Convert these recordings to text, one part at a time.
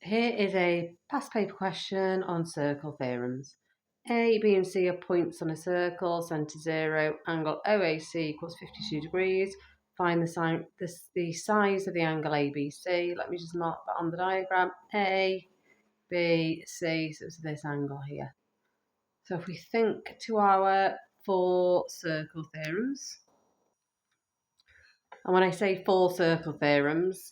Here is a past paper question on circle theorems. A, B and C are points on a circle, centre 0, angle OAC equals 52 degrees. Find the size of the angle ABC. Let me just mark that on the diagram. A, B, C, so it's this angle here. So if we think to our 4 circle theorems, and when I say 4 circle theorems,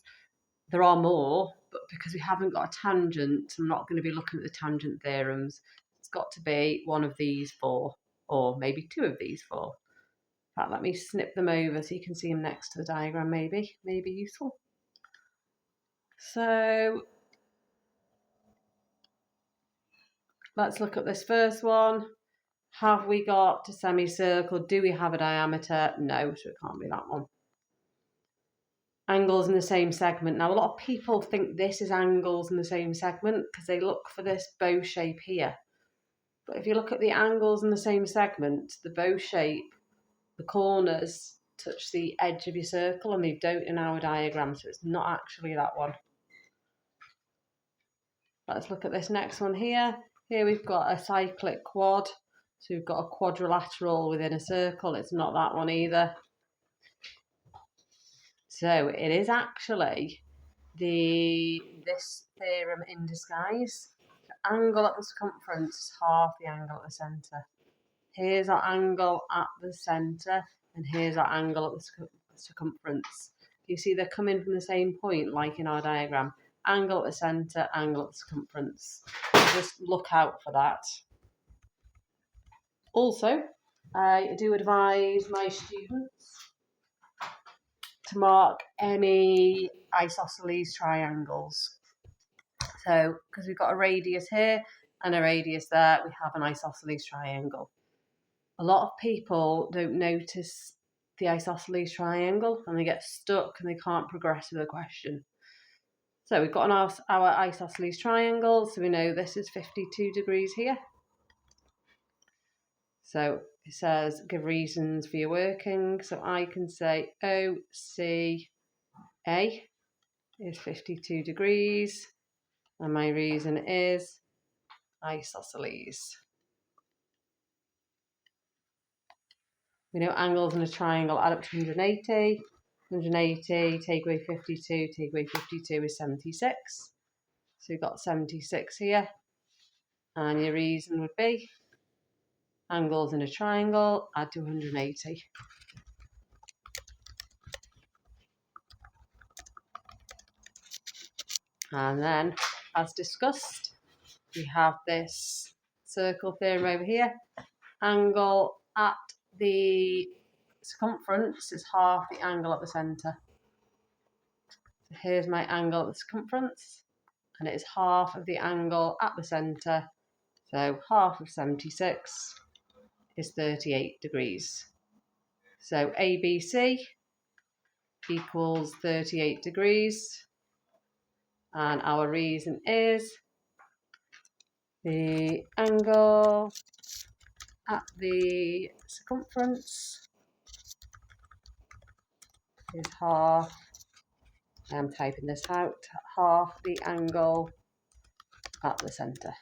there are more, but because we haven't got a tangent, I'm not going to be looking at the tangent theorems. It's got to be one of these 4, or maybe 2 of these 4. In fact, let me snip them over so you can see them next to the diagram, maybe useful. So let's look at this first one. Have we got a semicircle? Do we have a diameter? No, so it can't be that one. Angles in the same segment. Now, a lot of people think this is angles in the same segment because they look for this bow shape here. But if you look at the angles in the same segment, the bow shape, the corners touch the edge of your circle, and they don't in our diagram, so it's not actually that one. Let's look at this next one here. Here we've got a cyclic quad, so we've got a quadrilateral within a circle. It's not that one either. So it is actually this theorem in disguise. The angle at the circumference is half the angle at the centre. Here's our angle at the centre, and here's our angle at the circumference. You see they're coming from the same point, like in our diagram. Angle at the centre, angle at the circumference. Just look out for that. Also, I do advise my students to mark any isosceles triangles. So, because we've got a radius here and a radius there, we have an isosceles triangle. A lot of people don't notice the isosceles triangle and they get stuck and they can't progress with the question. So we've got our isosceles triangle, so we know this is 52 degrees here. So it says give reasons for your working. So I can say OCA is 52 degrees, and my reason is isosceles. We know angles in a triangle add up to 180. 180, take away 52, take away 52 is 76. So we've got 76 here. And your reason would be angles in a triangle add to 180. And then, as discussed, we have this circle theorem over here. Angle at the circumference is half the angle at the centre. So here's my angle at the circumference, and it is half of the angle at the centre. So half of 76 is 38 degrees. So ABC equals 38 degrees. And our reason is the angle at the circumference is half, I'm typing this out, half the angle at the centre.